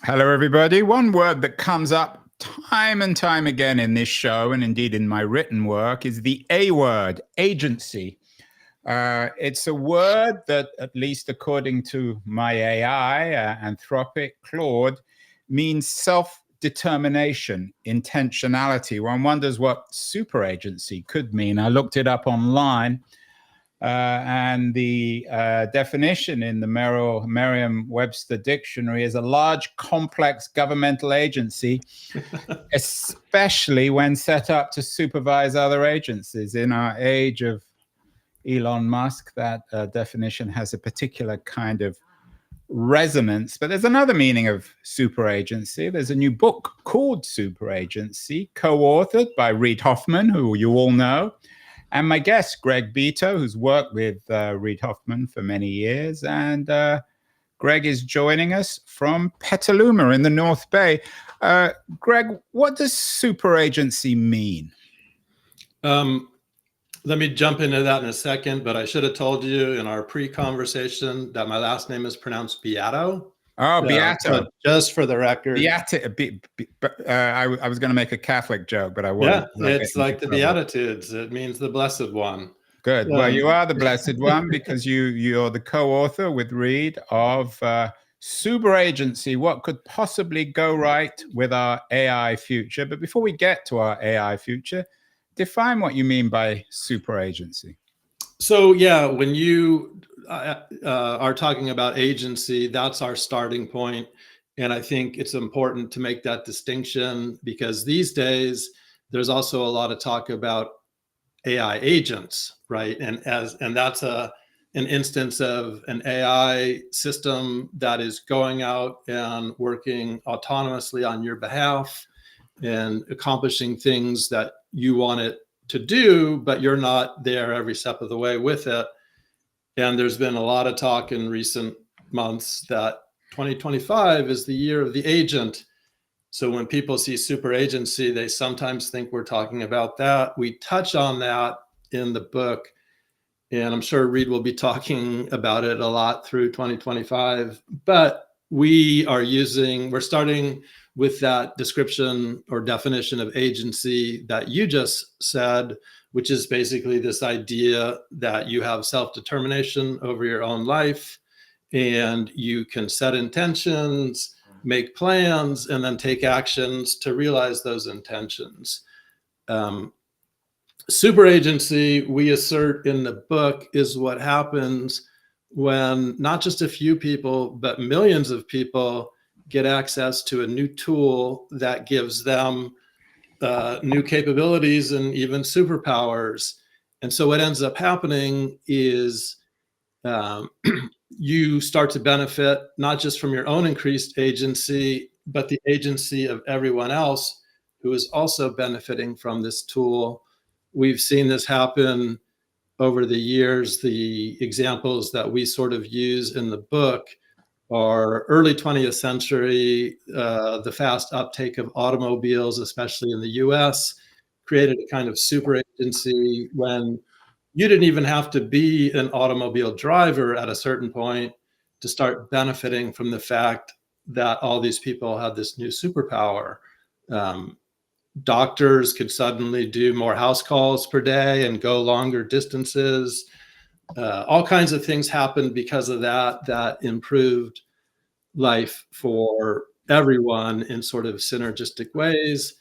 Hello, everybody. One word that comes up time and time again in this show, and indeed in my written work, is the A word, agency. It's a word that, at least according to my AI, Anthropic, Claude, means self-determination, intentionality. One wonders what super agency could mean. I looked it up online. And the definition in the Merriam-Webster dictionary is a large, complex governmental agency, especially when set up to supervise other agencies. In our age of Elon Musk, that definition has a particular kind of resonance. But there's another meaning of super agency. There's a new book called Super Agency, co-authored by Reid Hoffman, who you all know, and my guest, Greg Beato, who's worked with Reid Hoffman for many years. And Greg is joining us from Petaluma in the North Bay. Greg, what does super agency mean? Let me jump into that in a second, but I should have told you in our pre-conversation that my last name is pronounced Beato. Oh, Beato. Just for the record. Beato. I was going to make a Catholic joke, but I won't. Yeah, it's like the Beatitudes. It means the blessed one. Good. Well, you are the blessed one because you're the co-author with Reid of Super Agency, What Could Possibly Go Right with Our AI Future. But before we get to our AI future, define what you mean by super agency. So, yeah, when you are talking about agency, that's our starting point. And I think it's important to make that distinction because these days there's also a lot of talk about AI agents, right? And that's an instance of an AI system that is going out and working autonomously on your behalf and accomplishing things that you want it to do, but you're not there every step of the way with it. And there's been a lot of talk in recent months that 2025 is the year of the agent. So when people see super agency, they sometimes think we're talking about that. We touch on that in the book, and I'm sure Reid will be talking about it a lot through 2025. But we're starting with that description or definition of agency that you just said, which is basically this idea that you have self-determination over your own life and you can set intentions, make plans, and then take actions to realize those intentions. Super agency, we assert in the book, is what happens when not just a few people, but millions of people get access to a new tool that gives them new capabilities and even superpowers. And so what ends up happening is you start to benefit not just from your own increased agency, but the agency of everyone else who is also benefiting from this tool. We've seen this happen over the years. The examples that we sort of use in the book are early 20th century, the fast uptake of automobiles, especially in the US, created a kind of super agency when you didn't even have to be an automobile driver at a certain point to start benefiting from the fact that all these people had this new superpower. Doctors could suddenly do more house calls per day and go longer distances. All kinds of things happened because of that improved life for everyone in sort of synergistic ways.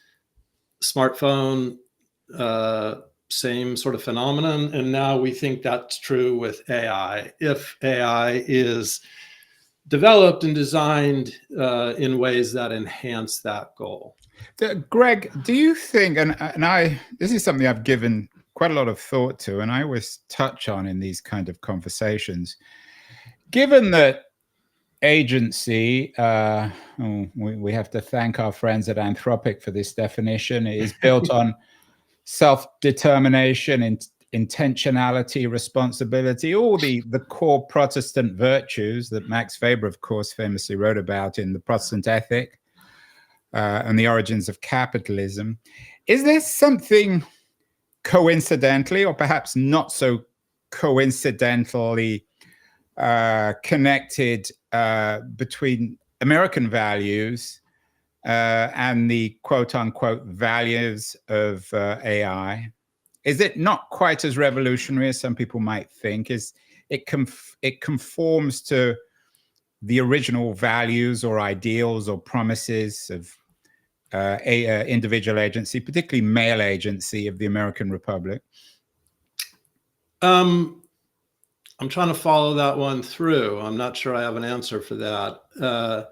Smartphone, same sort of phenomenon. And now we think that's true with AI. If AI is developed and designed in ways that enhance that goal. Greg, do you think, and this is something I've given quite a lot of thought to, and I always touch on in these kind of conversations, given that agency, we have to thank our friends at Anthropic for this definition, it is built on self-determination, intentionality, responsibility, all the core Protestant virtues that Max Weber, of course, famously wrote about in The Protestant Ethic and the Origins of Capitalism. Is there something coincidentally, or perhaps not so coincidentally, connected between American values and the quote unquote values of AI? Is it not quite as revolutionary as some people might think? It conforms to the original values or ideals or promises of individual agency, particularly male agency of the American Republic? I'm trying to follow that one through. I'm not sure I have an answer for that.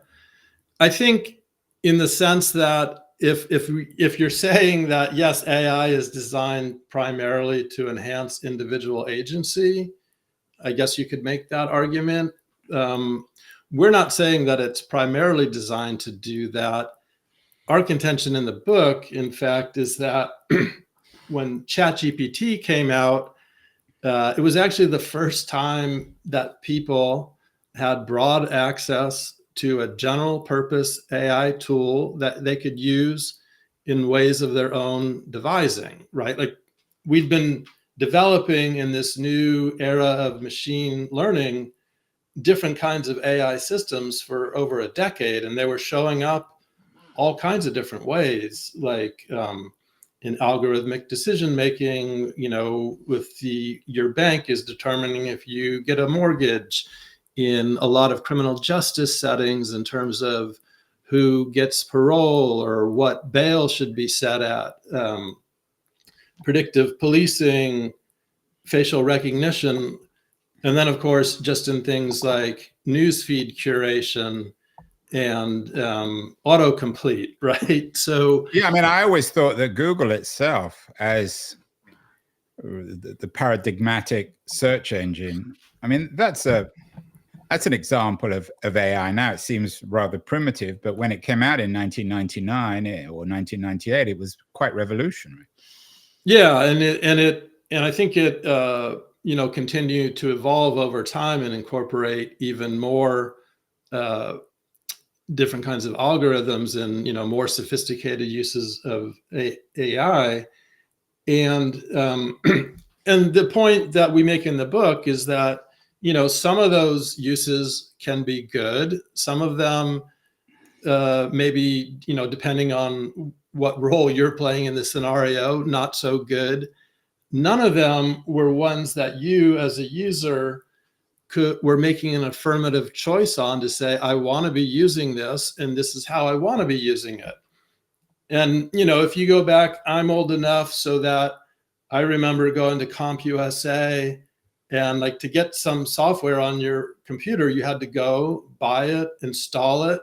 I think in the sense that if you're saying that, yes, AI is designed primarily to enhance individual agency, I guess you could make that argument. We're not saying that it's primarily designed to do that. Our contention in the book, in fact, is that when ChatGPT came out, it was actually the first time that people had broad access to a general purpose AI tool that they could use in ways of their own devising, right? Like we've been developing in this new era of machine learning different kinds of AI systems for over a decade, and they were showing up all kinds of different ways, like in algorithmic decision making, with your bank is determining if you get a mortgage, in a lot of criminal justice settings in terms of who gets parole or what bail should be set at, predictive policing, facial recognition, and then of course just in things like newsfeed curation and autocomplete, right? So yeah, I mean, I always thought that Google itself, as the paradigmatic search engine, I mean, that's an example of AI. Now it seems rather primitive, but when it came out in 1999 or 1998, it was quite revolutionary. Yeah, and I think it continued to evolve over time and incorporate even more different kinds of algorithms and more sophisticated uses of AI. And and the point that we make in the book is that some of those uses can be good. Some of them maybe depending on what role you're playing in the scenario, not so good. None of them were ones that you as a user were making an affirmative choice on to say, I want to be using this and this is how I want to be using it. And if you go back, I'm old enough so that I remember going to CompUSA, and like to get some software on your computer, you had to go buy it, install it.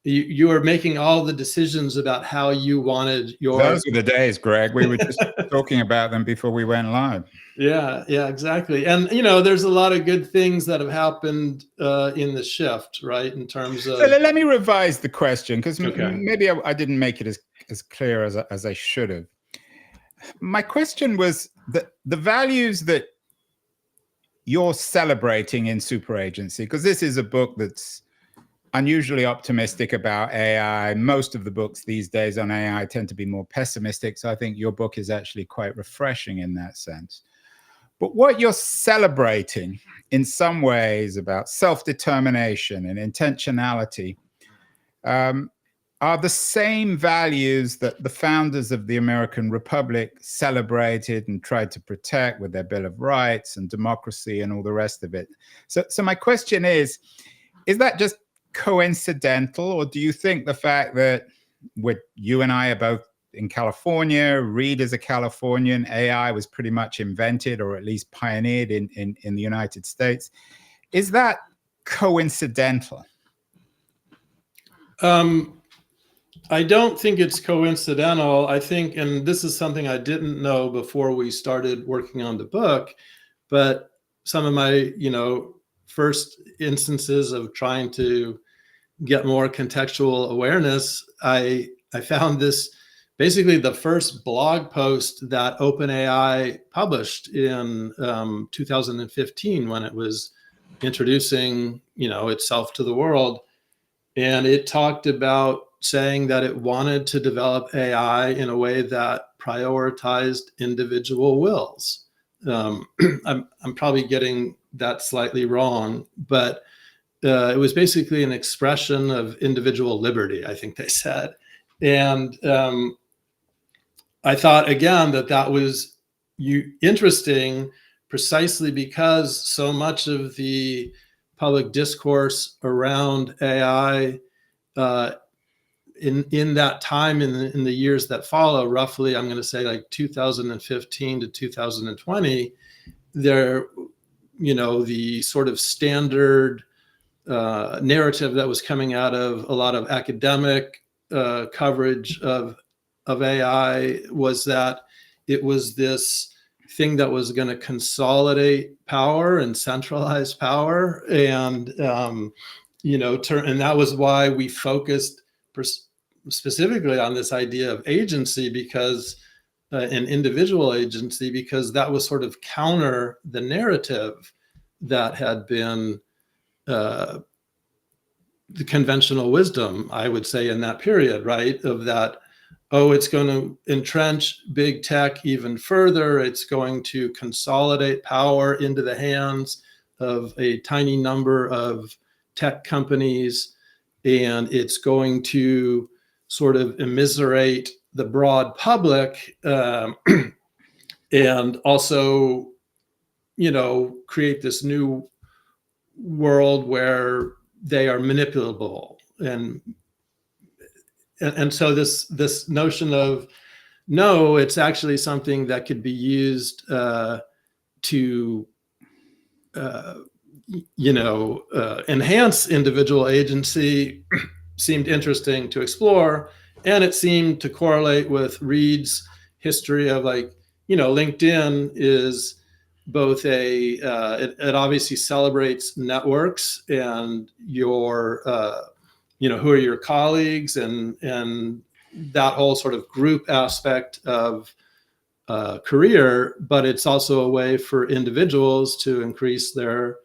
You were making all the decisions about how you wanted your. Those were the days, Greg. We were just talking about them before we went live. Yeah, exactly. And there's a lot of good things that have happened in the shift, right? In terms of. So let me revise the question, because Okay. maybe I didn't make it as clear as I should have. My question was that the values that you're celebrating in Super Agency, because this is a book that's unusually optimistic about AI. Most of the books these days on AI tend to be more pessimistic. So I think your book is actually quite refreshing in that sense. But what you're celebrating in some ways about self-determination and intentionality are the same values that the founders of the American Republic celebrated and tried to protect with their Bill of Rights and democracy and all the rest of it. So my question is that just coincidental, or do you think the fact that you and I are both in California, Reed is a Californian, AI was pretty much invented or at least pioneered in the United States, is that coincidental? I don't think it's coincidental. I think, and this is something I didn't know before we started working on the book, but some of my, first instances of trying to get more contextual awareness, I found this basically the first blog post that OpenAI published in 2015 when it was introducing, itself to the world. And it talked about saying that it wanted to develop AI in a way that prioritized individual wills. I'm probably getting that slightly wrong, but it was basically an expression of individual liberty, I think they said. And I thought, again, that was interesting precisely because so much of the public discourse around AI in that time, in the years that follow, roughly, I'm going to say like 2015 to 2020, there, the sort of standard narrative that was coming out of a lot of academic coverage of AI was that it was this thing that was going to consolidate power and centralize power, and and that was why we focused specifically on this idea of agency, because an individual agency, because that was sort of counter the narrative that had been the conventional wisdom, I would say, in that period, right? Of that, oh, it's going to entrench big tech even further. It's going to consolidate power into the hands of a tiny number of tech companies. And it's going to sort of immiserate the broad public, and also, create this new world where they are manipulable. And so this notion of, no, it's actually something that could be used to enhance individual agency seemed interesting to explore. And it seemed to correlate with Reed's history of, like, LinkedIn is both it obviously celebrates networks and your who are your colleagues, and that whole sort of group aspect of career, but it's also a way for individuals to increase their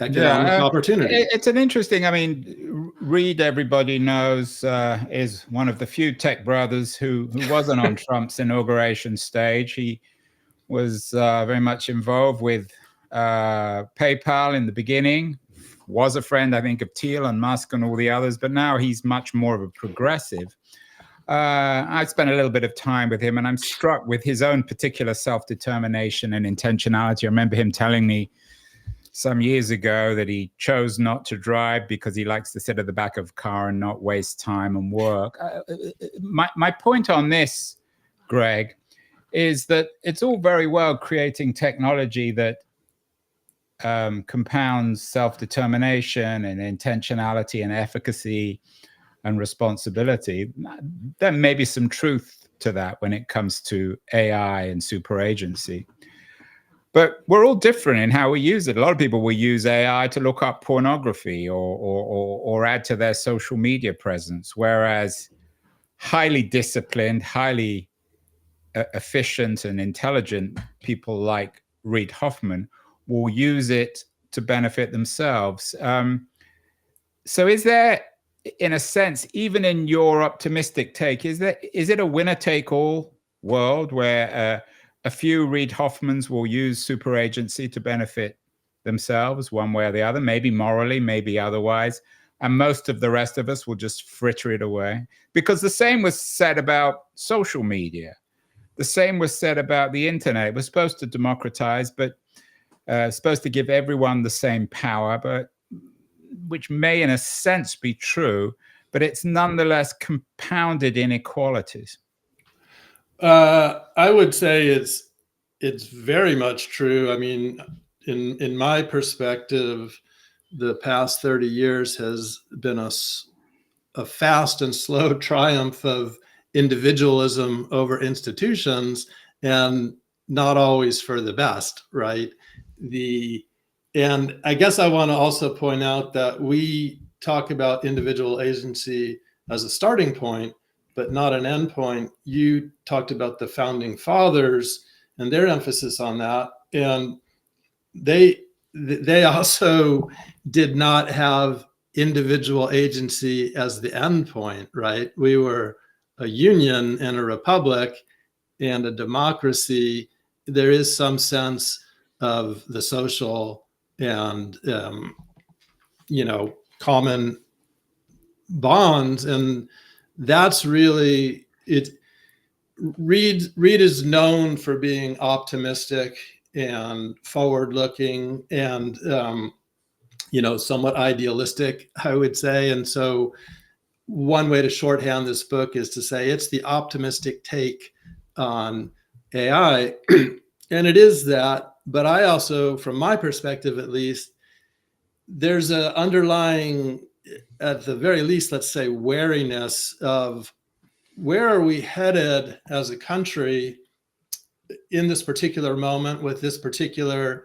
economic opportunity. It's an interesting, Reed, everybody knows, is one of the few tech brothers who wasn't on Trump's inauguration stage. He was very much involved with PayPal in the beginning, was a friend, I think, of Thiel and Musk and all the others, but now he's much more of a progressive. I spent a little bit of time with him, and I'm struck with his own particular self-determination and intentionality. I remember him telling me some years ago that he chose not to drive because he likes to sit at the back of a car and not waste time and work. My point on this, Greg, is that it's all very well creating technology that compounds self-determination and intentionality and efficacy and responsibility. There may be some truth to that when it comes to AI and super agency. But we're all different in how we use it. A lot of people will use AI to look up pornography or add to their social media presence, whereas highly disciplined, highly efficient and intelligent people like Reid Hoffman will use it to benefit themselves. So is there, in a sense, even in your optimistic take, is it a winner-take-all world where a few Reid Hoffmans will use super agency to benefit themselves one way or the other, maybe morally, maybe otherwise, and most of the rest of us will just fritter it away? Because the same was said about social media. The same was said about the internet. It was supposed to democratize, but supposed to give everyone the same power, but which may in a sense be true, but it's nonetheless compounded inequalities. I would say it's very much true. I mean, in my perspective, the past 30 years has been a fast and slow triumph of individualism over institutions, and not always for the best, right? And I guess I want to also point out that we talk about individual agency as a starting point, but not an end point. You talked about the founding fathers and their emphasis on that, and they also did not have individual agency as the end point, right? We were a union and a republic and a democracy. There is some sense of the social and common bonds. And that's really it. Reed is known for being optimistic and forward-looking and somewhat idealistic, I would say. And so one way to shorthand this book is to say it's the optimistic take on AI. And it is that, but I also, from my perspective at least, there's an underlying, at the very least, let's say, wariness of where are we headed as a country in this particular moment with this particular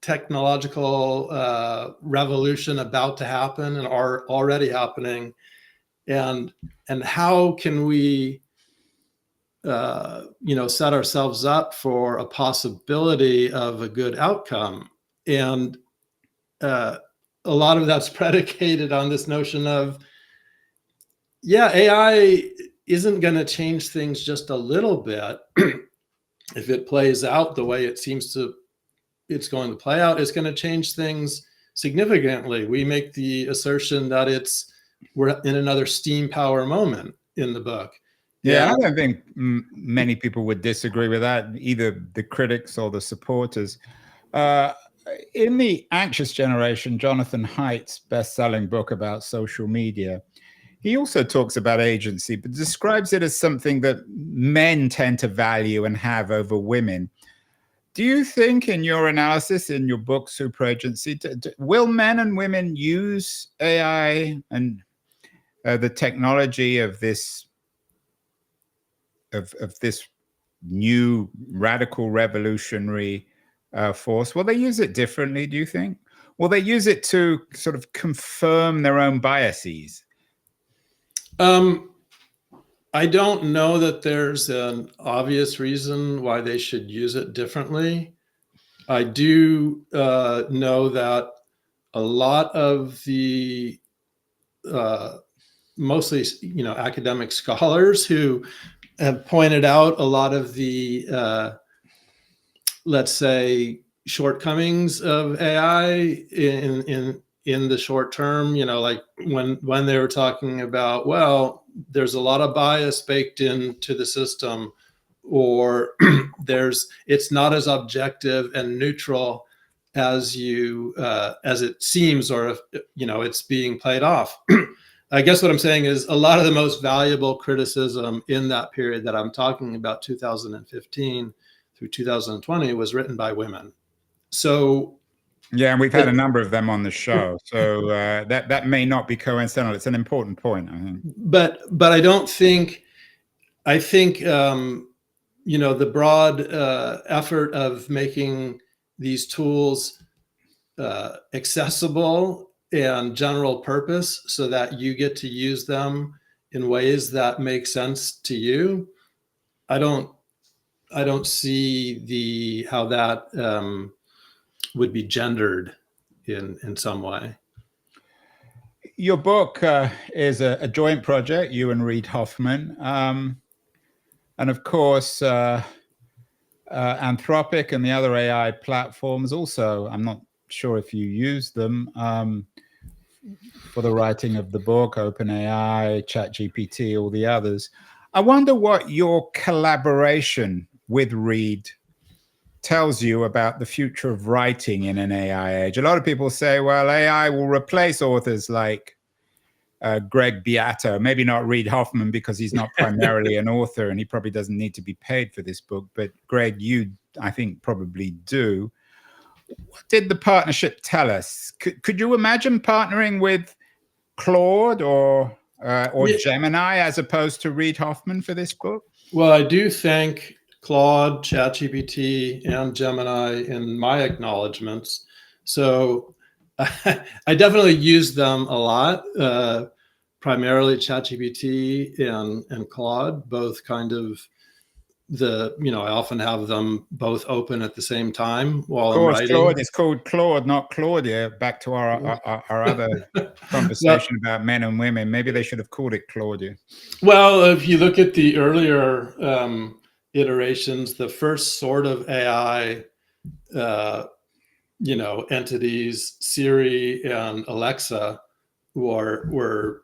technological revolution about to happen and are already happening, and how can we set ourselves up for a possibility of a good outcome. And a lot of that's predicated on this notion of, AI isn't going to change things just a little bit. If it plays out the way it seems it's going to play out, it's going to change things significantly. We make the assertion that we're in another steam power moment in the book. Yeah, I don't think many people would disagree with that, either the critics or the supporters. In The Anxious Generation, Jonathan Haidt's best-selling book about social media, he also talks about agency, but describes it as something that men tend to value and have over women. Do you think, in your analysis, in your book, Super Agency, will men and women use AI and the technology of this new radical revolutionary force? Will they use it differently, do you think? Will they use it to sort of confirm their own biases? I don't know that there's an obvious reason why they should use it differently. I do know that a lot of the mostly academic scholars who have pointed out a lot of the let's say shortcomings of AI in the short term, like when they were talking about, well, there's a lot of bias baked into the system, or it's not as objective and neutral as it seems, or if it's being played off. I guess what I'm saying is a lot of the most valuable criticism in that period that I'm talking about, 2015 through 2020, was written by women. So yeah, and we've had a number of them on the show, so that may not be coincidental. It's an important point, I think. But I don't think. I think the broad effort of making these tools accessible and general purpose, so that you get to use them in ways that make sense to you. I don't see how that would be gendered in some way. Your book is a joint project, you and Reid Hoffman, and of course Anthropic and the other AI platforms also. I'm not sure if you use them for the writing of the book, OpenAI, ChatGPT, all the others. I wonder what your collaboration with Reid tells you about the future of writing in an AI age. A lot of people say, well, AI will replace authors like Greg Beato, maybe not Reid Hoffman because he's not primarily an author and he probably doesn't need to be paid for this book. But Greg, you, I think, probably do. What did the partnership tell us? Could you imagine partnering with Claude or Gemini as opposed to Reid Hoffman for this book? Well, I do thank Claude, ChatGPT, and Gemini in my acknowledgments. So I definitely use them a lot, primarily ChatGPT and Claude, both kind of I often have them both open at the same time while I'm writing. Claude is called Claude, not Claudia. Back to our other conversation about men and women. Maybe they should have called it Claudia. Well, if you look at the earlier iterations, the first sort of AI entities, Siri and Alexa, were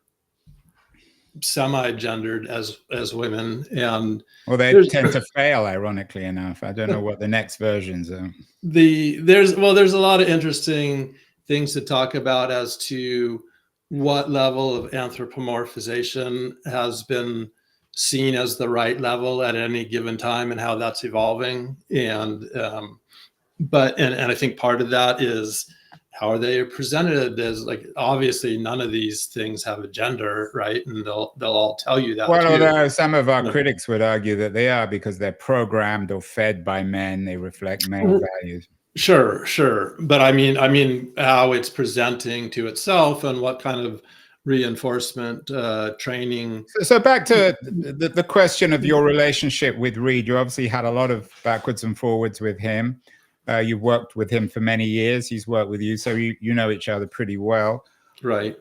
semi-gendered as women, and Well, they there's tend to fail, ironically enough. I don't know what the next versions are. there's a lot of interesting things to talk about as to what level of anthropomorphization has been seen as the right level at any given time and how that's evolving. And I think part of that is how are they presented as, like, obviously none of these things have a gender, right? And they'll all tell you that Well, too. although some of our critics would argue that they are, because they're programmed or fed by men, they reflect male values. Sure. But I mean how it's presenting to itself and what kind of reinforcement training. So back to the question of your relationship with Reed. You obviously had a lot of backwards and forwards with him. You've worked with him for many years. He's worked with you, so you know each other pretty well. Right.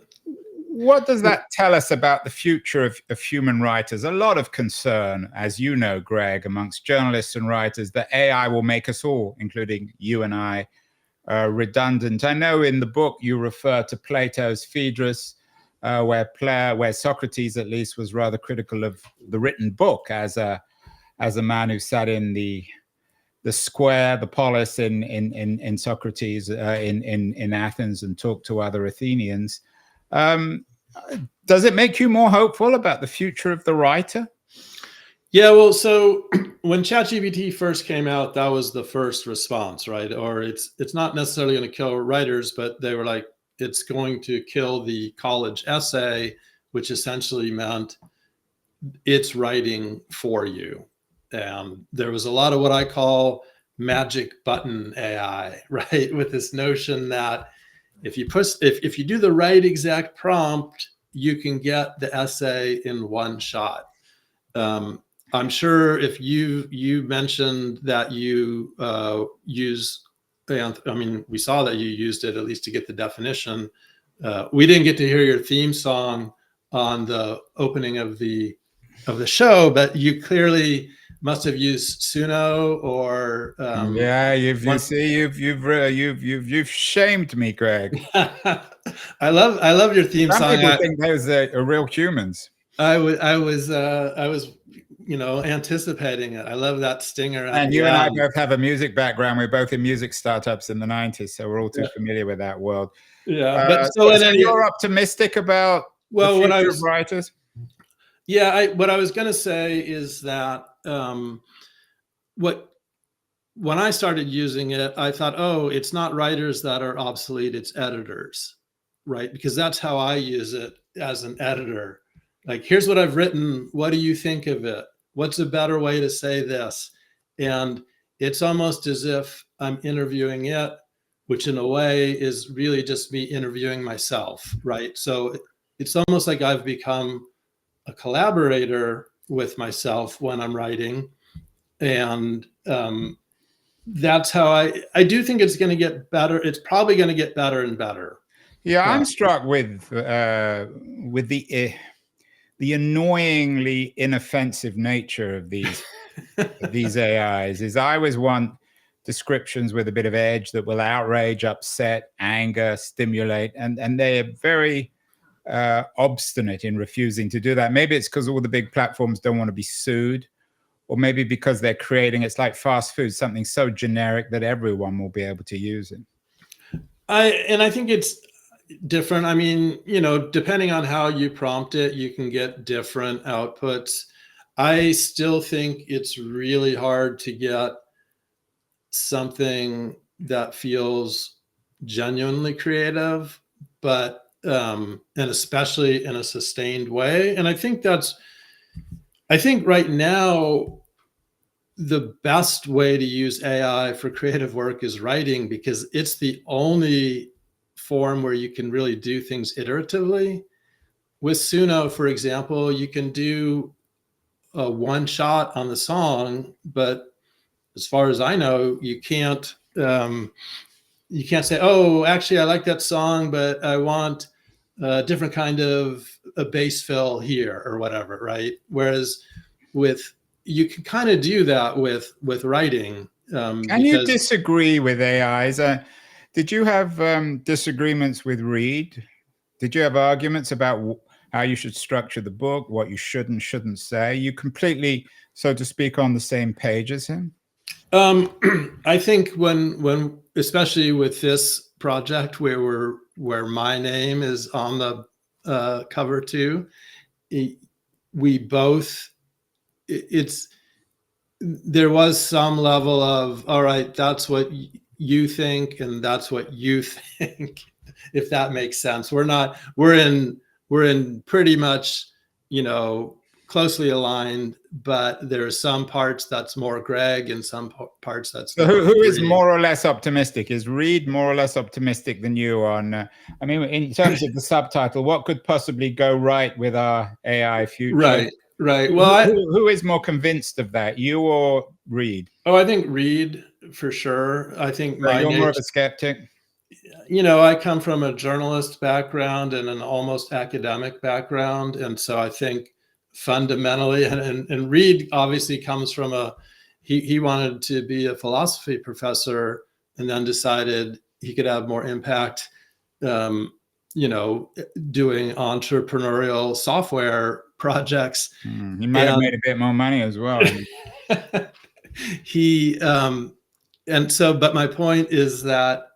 What does that tell us about the future of human writers? A lot of concern, as you know, Greg, amongst journalists and writers, that AI will make us all, including you and I, redundant. I know in the book you refer to Plato's Phaedrus, where Socrates, at least, was rather critical of the written book as a man who sat in the square, the polis in Socrates in Athens and talked to other Athenians. Does it make you more hopeful about the future of the writer? Yeah, well, so when ChatGPT first came out, that was the first response, right? Or it's not necessarily going to kill writers, but they were like, it's going to kill the college essay, which essentially meant it's writing for you. And there was a lot of what I call magic button AI, right? With this notion that if you do the right exact prompt, you can get the essay in one shot. I'm sure if you mentioned that you use, I mean, we saw that you used it at least to get the definition. We didn't get to hear your theme song on the opening of the show, but you clearly must have used Suno or yeah, you've shamed me, Greg. I love your theme Some song. people think those are real humans. I was anticipating it. I love that stinger. And you and I both have a music background. We're both in music startups in the 90s, so we're all too familiar with that world. Yeah, but so you're optimistic about the future of writers? Yeah, what I was going to say is that when I started using it, I thought, oh, it's not writers that are obsolete, it's editors, right? Because that's how I use it as an editor. Like, here's what I've written. What do you think of it? What's a better way to say this? And it's almost as if I'm interviewing it, which in a way is really just me interviewing myself, right? So it's almost like I've become a collaborator with myself when I'm writing. And that's how I do think it's going to get better. It's probably going to get better and better. Yeah, I'm struck with the annoyingly inoffensive nature of these AIs. Is I always want descriptions with a bit of edge that will outrage, upset, anger, stimulate, and they are very obstinate in refusing to do that. Maybe it's because all the big platforms don't want to be sued, or maybe because they're creating, it's like fast food, something so generic that everyone will be able to use it. I think it's different. I mean, depending on how you prompt it, you can get different outputs. I still think it's really hard to get something that feels genuinely creative, but and especially in a sustained way. And I think right now the best way to use AI for creative work is writing, because it's the only form where you can really do things iteratively. With Suno, for example, you can do a one shot on the song, but as far as I know, you can't say, oh, actually, I like that song, but I want a different kind of a bass fill here or whatever, right? Whereas you can kind of do that with writing. Can you disagree with AIs? Did you have disagreements with Reed? Did you have arguments about how you should structure the book, what you should and shouldn't say? You completely, so to speak, on the same page as him? I think when especially with this project where my name is on the cover too, we both it's there was some level of, all right, that's what you think and that's what you think, if that makes sense. We're in pretty much, closely aligned, but there's some parts that's more Greg and some parts that's So more who is Reed. more or less optimistic? Is Reed more or less optimistic than you on, I mean, in terms of the subtitle, what could possibly go right with our AI future? Right. Well, who is more convinced of that, you or Reed? I think Reed for sure. I think So you're more of a skeptic. I come from a journalist background and an almost academic background. And so I think fundamentally, and Reed obviously comes from he wanted to be a philosophy professor and then decided he could have more impact, doing entrepreneurial software projects. He might have made a bit more money as well. But my point is that,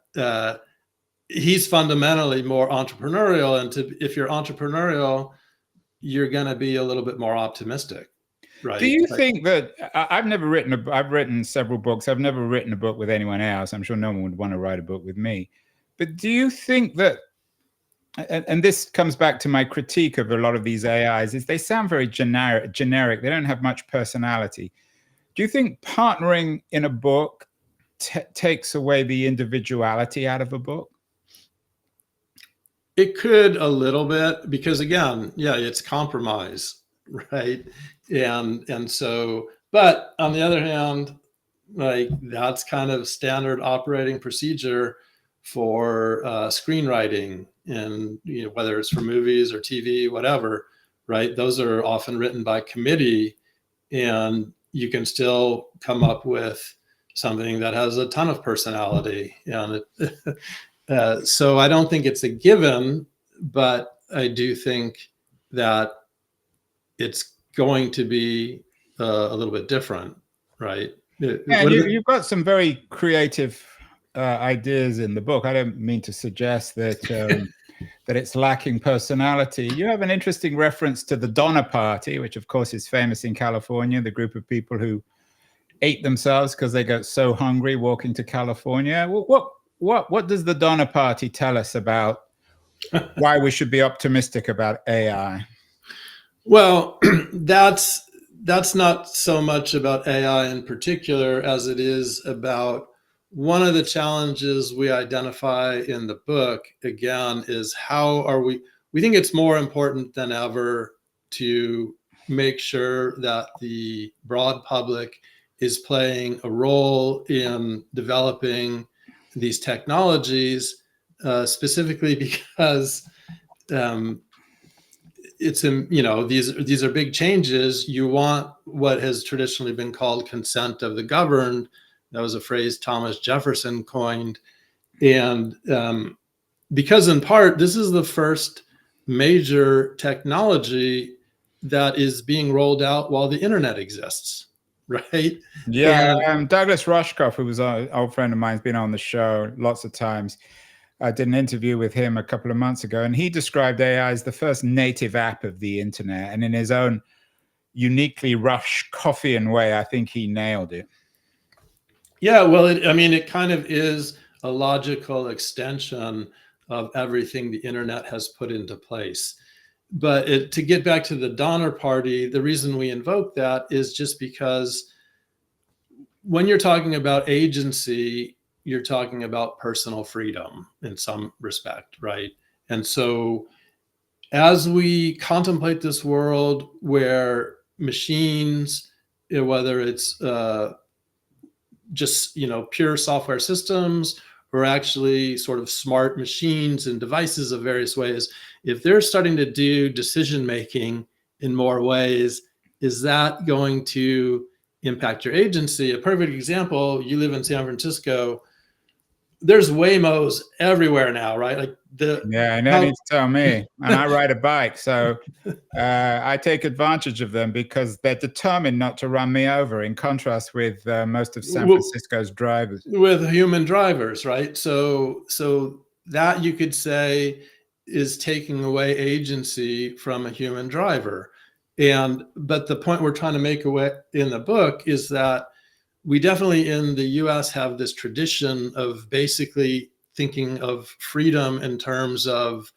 he's fundamentally more entrepreneurial, and if you're entrepreneurial, you're going to be a little bit more optimistic, right? Do you think that I've written several books. I've never written a book with anyone else. I'm sure no one would want to write a book with me. But do you think that, and this comes back to my critique of a lot of these AIs, is they sound very generic. They don't have much personality. Do you think partnering in a book takes away the individuality out of a book? It could a little bit, because again, it's compromise, right? And so, but on the other hand, like that's kind of standard operating procedure for screenwriting, and whether it's for movies or TV, whatever, right? Those are often written by committee, and you can still come up with something that has a ton of personality. And so I don't think it's a given, but I do think that it's going to be a little bit different, right? Yeah, you've got some very creative ideas in the book. I don't mean to suggest that that it's lacking personality. You have an interesting reference to the Donner Party, which of course is famous in California, the group of people who ate themselves because they got so hungry walking to California. What does the Donner Party tell us about why we should be optimistic about AI? Well, that's not so much about AI in particular as it is about one of the challenges we identify in the book, again, is how are we think it's more important than ever to make sure that the broad public is playing a role in developing these technologies, specifically because it's these are big changes. You want what has traditionally been called consent of the governed. That was a phrase Thomas Jefferson coined, and because in part this is the first major technology that is being rolled out while the internet exists, right? Yeah, Douglas Rushkoff, who was an old friend of mine, has been on the show lots of times. I did an interview with him a couple of months ago, and he described AI as the first native app of the internet. And in his own uniquely Rushkoffian way, I think he nailed it. Yeah, well, it kind of is a logical extension of everything the internet has put into place. But to get back to the Donner Party, the reason we invoke that is just because when you're talking about agency, you're talking about personal freedom in some respect, right? And so as we contemplate this world where machines, whether it's just pure software systems or actually sort of smart machines and devices of various ways, if they're starting to do decision making in more ways, is that going to impact your agency? A perfect example, you live in San Francisco. there's Waymos everywhere now, right? Like Yeah, no need to tell me. And I ride a bike, so I take advantage of them because they're determined not to run me over, in contrast with most of San Francisco's drivers. with human drivers, right? So that you could say is taking away agency from a human driver. But the point we're trying to make away in the book is that we definitely in the US have this tradition of basically thinking of freedom in terms of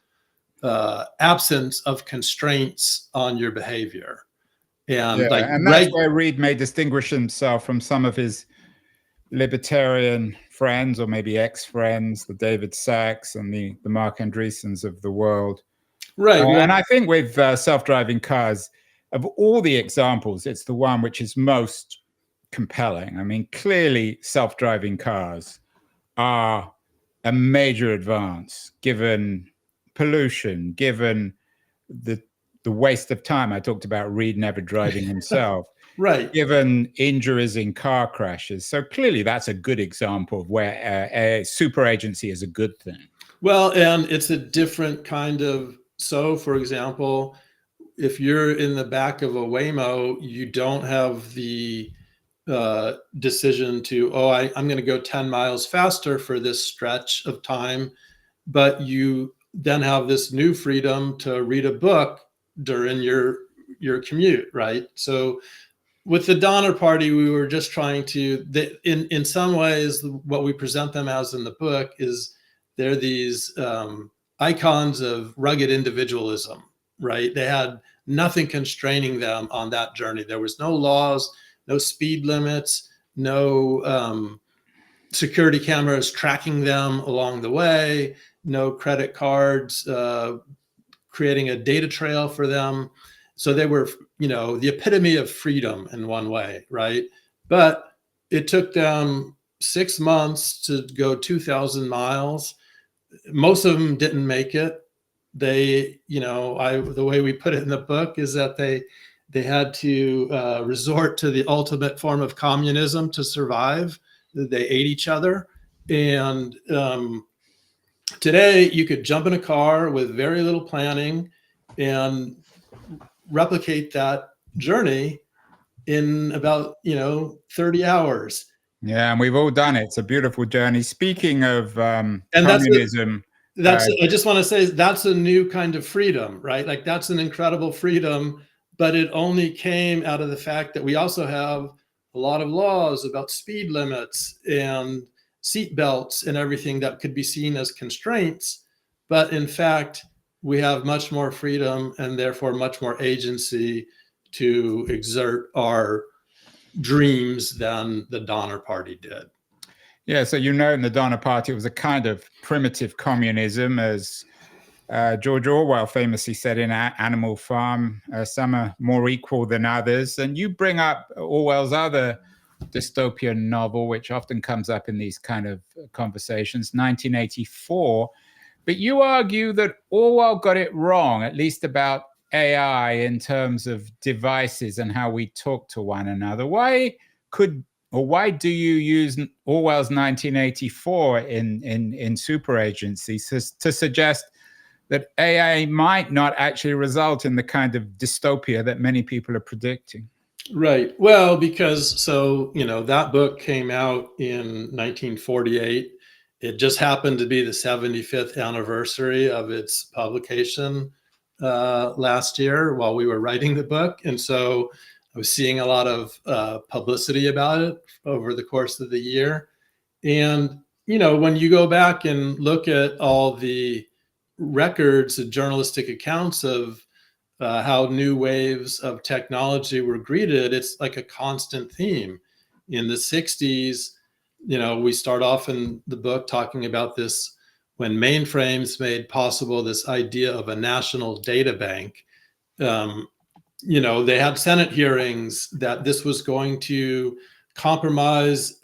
absence of constraints on your behavior. And Yeah, like and that's where Reed may distinguish himself from some of his libertarian friends, or maybe ex-friends, the David Sachs and the Mark Andreessens of the world. right. Well, And I think with self-driving cars, of all the examples, it's the one which is most compelling. I mean, clearly self-driving cars are a major advance given pollution, given the waste of time. I talked about Reed never driving himself. right. Given injuries in car crashes. So clearly that's a good example of where a super agency is a good thing. Well, and it's a different kind of, so for example, if you're in the back of a Waymo, you don't have the decision to, I'm going to go 10 miles faster for this stretch of time, but you then have this new freedom to read a book during your commute, right? So with the Donner Party, we were just trying to, in some ways, what we present them as in the book is they're these icons of rugged individualism, right? They had nothing constraining them on that journey. There was no laws, no speed limits, no security cameras tracking them along the way, no credit cards creating a data trail for them. So they were, the epitome of freedom in one way, right? But it took them 6 months to go 2,000 miles. Most of them didn't make it. They, the way we put it in the book is that they had to resort to the ultimate form of communism to survive. They ate each other. And today you could jump in a car with very little planning and replicate that journey in about 30 hours. Yeah, and we've all done it. It's a beautiful journey. Speaking of And communism, I just want to say that's a new kind of freedom, right? Like that's an incredible freedom, but it only came out of the fact that we also have a lot of laws about speed limits and seat belts and everything that could be seen as constraints. But in fact, we have much more freedom and therefore much more agency to exert our dreams than the Donner Party did. Yeah, so in the Donner Party, it was a kind of primitive communism, as George Orwell famously said in Animal Farm, some are more equal than others. And you bring up Orwell's other dystopian novel, which often comes up in these kind of conversations, 1984. But you argue that Orwell got it wrong, at least about AI in terms of devices and how we talk to one another. Why do you use Orwell's 1984 in super agencies to suggest that AI might not actually result in the kind of dystopia that many people are predicting? Right. Well, because that book came out in 1948. It just happened to be the 75th anniversary of its publication last year while we were writing the book. And so I was seeing a lot of publicity about it over the course of the year. And, when you go back and look at all the records and journalistic accounts of how new waves of technology were greeted, it's like a constant theme. In the 60s, we start off in the book talking about this when mainframes made possible this idea of a national data bank. They had Senate hearings that this was going to compromise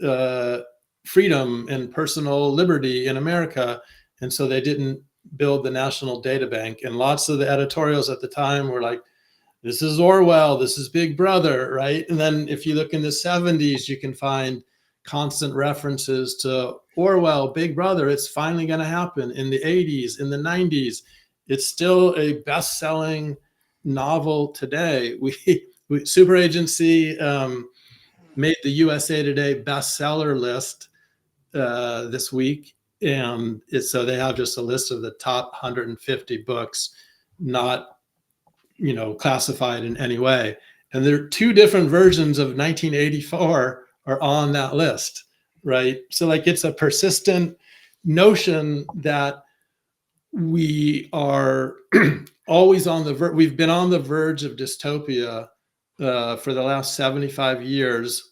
freedom and personal liberty in America. And so they didn't build the national data bank. And lots of the editorials at the time were like, this is Orwell, this is Big Brother, right? And then if you look in the 70s, you can find constant references to Orwell, Big Brother, it's finally going to happen. In the 80s, in the 90s, it's still a best-selling novel today. Super Agency made the USA Today bestseller list this week, and so they have just a list of the top 150 books not classified in any way, and there are two different versions of 1984 are on that list, right? So like it's a persistent notion that we are always on the verge. We've been on the verge of dystopia for the last 75 years,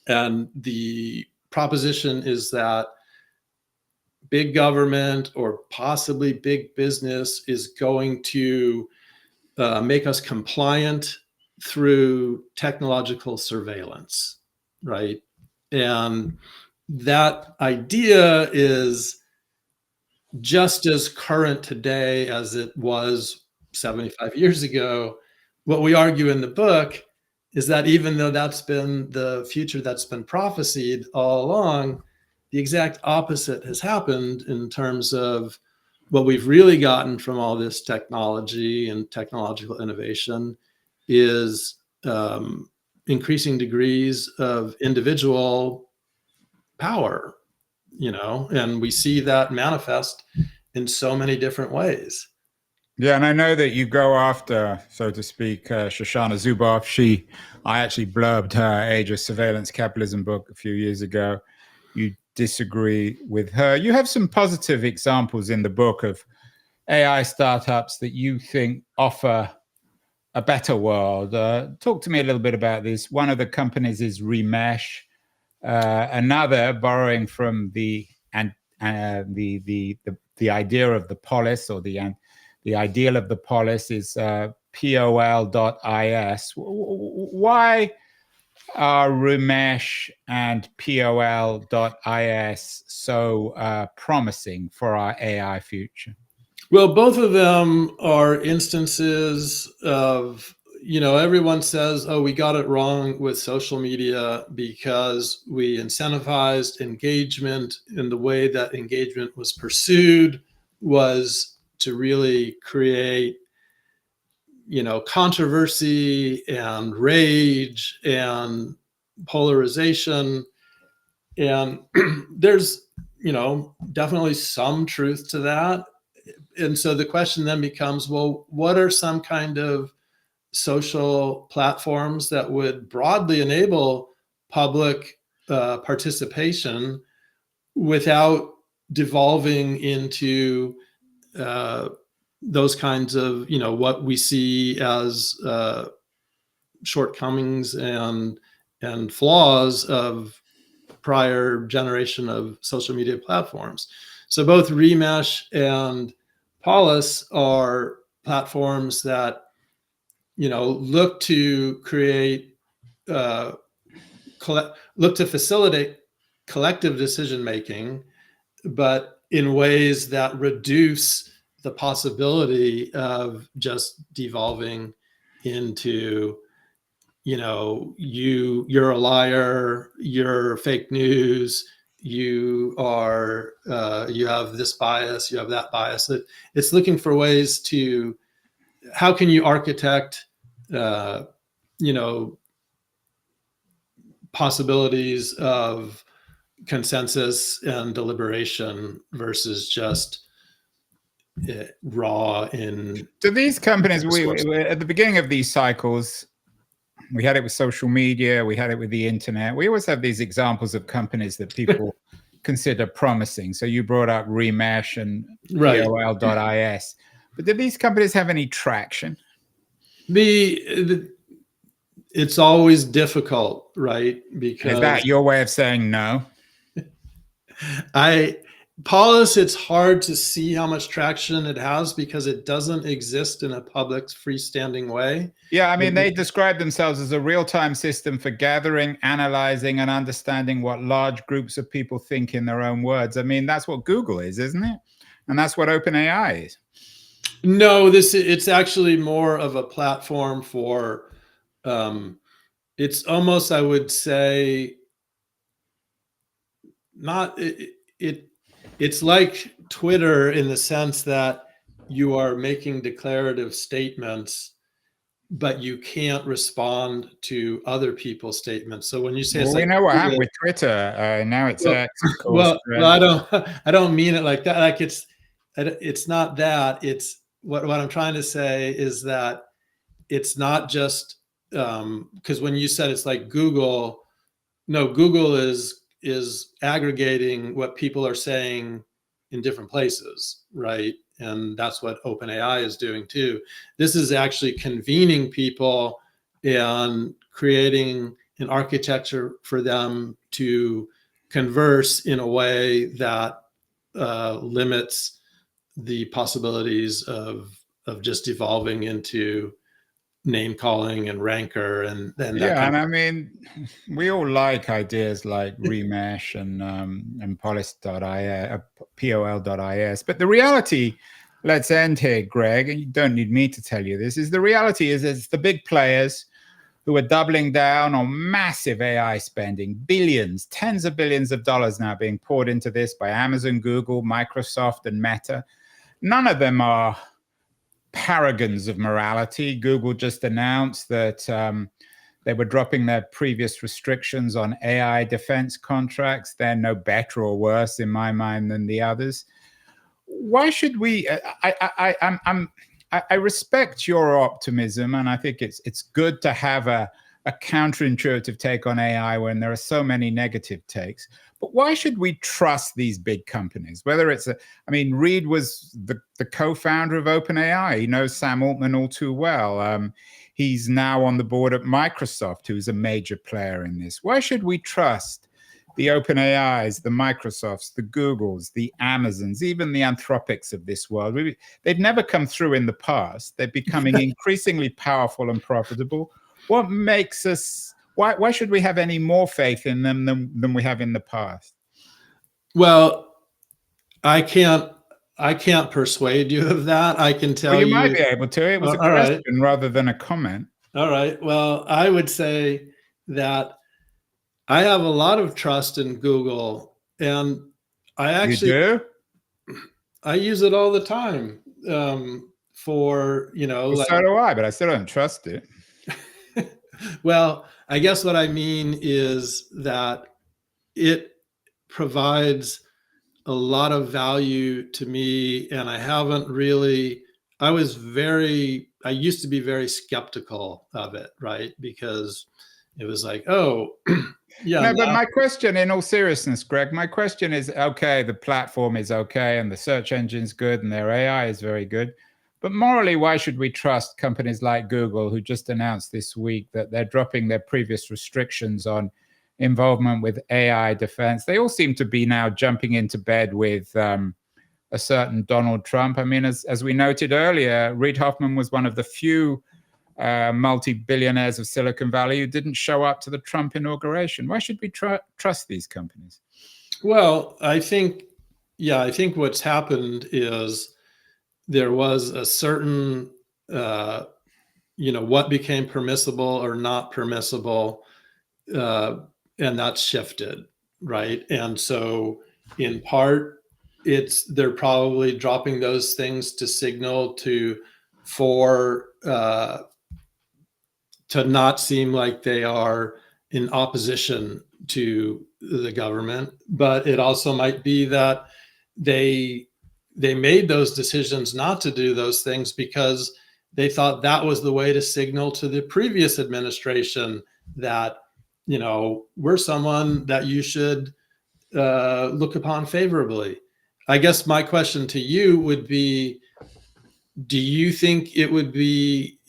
and the proposition is that big government or possibly big business is going to make us compliant through technological surveillance, right? And that idea is just as current today as it was 75 years ago. What we argue in the book is that even though that's been the future that's been prophesied all along, the exact opposite has happened in terms of what we've really gotten from all this technology and technological innovation is increasing degrees of individual power, and we see that manifest in so many different ways. Yeah, and I know that you go after, so to speak, Shoshana Zuboff. I actually blurbed her Age of Surveillance Capitalism book a few years ago. You disagree with her. You have some positive examples in the book of AI startups that you think offer a better world. Talk to me a little bit about this. One of the companies is Remesh. Another, borrowing from the idea of the polis, or the ideal of the polis, is POL.is. Why are Remesh and POL.is so promising for our AI future? Well, both of them are instances of, everyone says, oh, we got it wrong with social media because we incentivized engagement, and the way that engagement was pursued was to really create, controversy and rage and polarization. And there's, definitely some truth to that. And so the question then becomes, well, what are some kind of social platforms that would broadly enable public participation without devolving into those kinds of, what we see as shortcomings and flaws of prior generation of social media platforms. So both Remesh and Polis are platforms that, look to create, look to facilitate collective decision making, but in ways that reduce the possibility of just devolving into, you're a liar, you're fake news, you are, you have this bias, you have that bias. It's looking for ways to, how can you architect, possibilities of consensus and deliberation versus just raw in. So these companies, we at the beginning of these cycles, we had it with social media, we had it with the internet. We always have these examples of companies that people consider promising. So you brought up Remesh and POL.is. But do these companies have any traction? It's always difficult, right? Because is that your way of saying no? Polis, it's hard to see how much traction it has because it doesn't exist in a public freestanding way. Yeah, I mean, they describe themselves as a real-time system for gathering, analyzing, and understanding what large groups of people think in their own words. I mean, that's what Google is, isn't it? And that's what OpenAI is. No, it's actually more of a platform for, it's almost, I would say, not, it's like Twitter in the sense that you are making declarative statements, but you can't respond to other people's statements. So when you say it's Well, we like, know what happened with Twitter. Now it's well, X, of course. I don't mean it like that. Like it's not that. It's what I'm trying to say is that it's not just because when you said it's like Google, no, Google is aggregating what people are saying in different places, right? And that's what OpenAI is doing too. This is actually convening people and creating an architecture for them to converse in a way that limits the possibilities of just evolving into name calling and rancor and that Yeah, kind and of. I mean, we all like ideas like Remesh and pol.is, but the reality, let's end here, Greg, and you don't need me to tell you this, is the reality is it's the big players who are doubling down on massive AI spending, billions, tens of billions of dollars now being poured into this by Amazon, Google, Microsoft, and Meta. None of them are paragons of morality. Google just announced that they were dropping their previous restrictions on AI defense contracts. They're no better or worse in my mind than the others. Why should we? I respect your optimism, and I think it's good to have a counterintuitive take on AI when there are so many negative takes. But why should we trust these big companies? Whether it's Reed was the co-founder of OpenAI. He knows Sam Altman all too well. He's now on the board at Microsoft, who's a major player in this. Why should we trust the OpenAIs, the Microsofts, the Googles, the Amazons, even the Anthropics of this world? They've never come through in the past. They're becoming increasingly powerful and profitable. What makes us? Why should we have any more faith in them than we have in the past? Well, I can't persuade you of that. I can tell you might be able to. It was a question rather than a comment. All right. Well, I would say that I have a lot of trust in Google, and I actually I use it all the time for, well, like, so do I, but I still don't trust it. Well, I guess what I mean is that it provides a lot of value to me, and I haven't really, I used to be very skeptical of it, right? Because it was like, oh, yeah. No, but my question, in all seriousness, Greg, my question is, okay, the platform is okay, and the search engine's good, and their AI is very good. But morally, why should we trust companies like Google, who just announced this week that they're dropping their previous restrictions on involvement with AI defense? They all seem to be now jumping into bed with a certain Donald Trump. I mean, as we noted earlier, Reid Hoffman was one of the few multi-billionaires of Silicon Valley who didn't show up to the Trump inauguration. Why should we trust these companies? Well, I think what's happened is there was a certain, what became permissible or not permissible, and that's shifted, right? And so in part, they're probably dropping those things to signal to not seem like they are in opposition to the government. But it also might be that they made those decisions not to do those things because they thought that was the way to signal to the previous administration that, we're someone that you should look upon favorably. I guess my question to you would be, do you think it would be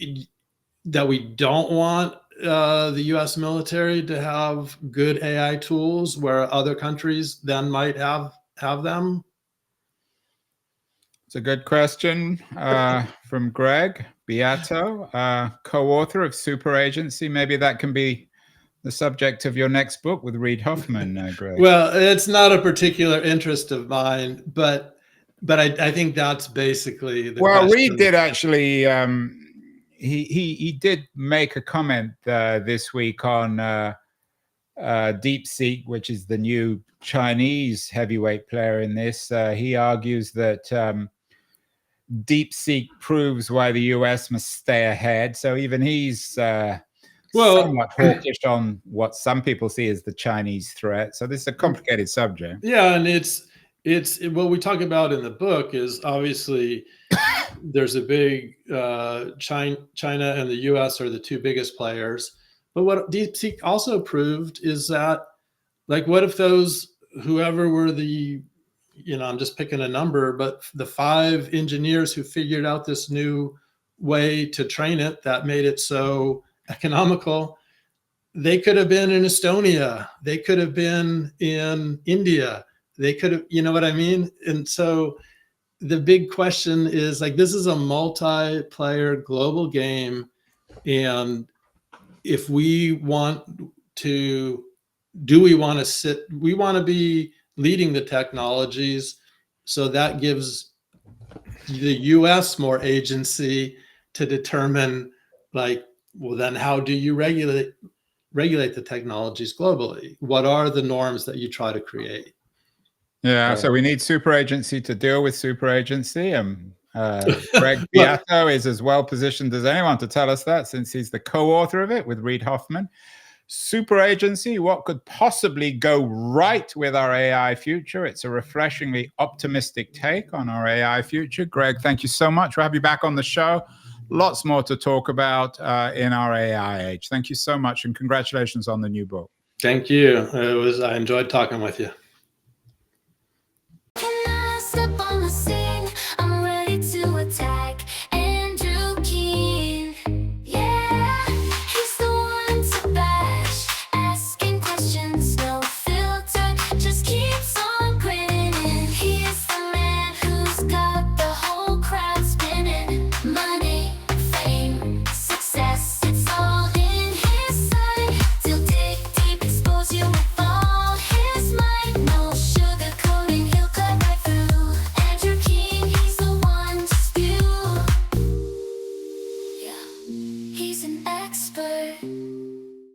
that we don't want the US military to have good AI tools where other countries then might have them? It's a good question from Greg Beato, co-author of Super Agency. Maybe that can be the subject of your next book with Reid Hoffman, Greg. Well, it's not a particular interest of mine, but I think that's basically the question. Reid did actually. He did make a comment this week on DeepSeek, which is the new Chinese heavyweight player in this, he argues that DeepSeek proves why the US must stay ahead. So even he's somewhat hawkish on what some people see as the Chinese threat. So this is a complicated subject. Yeah, and it's what we talk about in the book is obviously there's a big China and the US are the two biggest players. But what DeepSeek also proved is that, like, what if those, whoever were the, I'm just picking a number, but the 5 engineers who figured out this new way to train it that made it so economical, they could have been in Estonia, they could have been in India, they could have, you know what I mean? And so the big question is, like, this is a multiplayer global game. And if we want to, we want to be leading the technologies. So that gives the US more agency to determine, like, well, then how do you regulate the technologies globally? What are the norms that you try to create? Yeah, so we need super agency to deal with super agency. Greg Beato is as well positioned as anyone to tell us that, since he's the co-author of it with Reid Hoffman. Super agency, what could possibly go right with our AI future? It's a refreshingly optimistic take on our AI future. Greg, thank you so much. We'll have you back on the show. Lots more to talk about in our AI age. Thank you so much, and congratulations on the new book. Thank you. I enjoyed talking with you.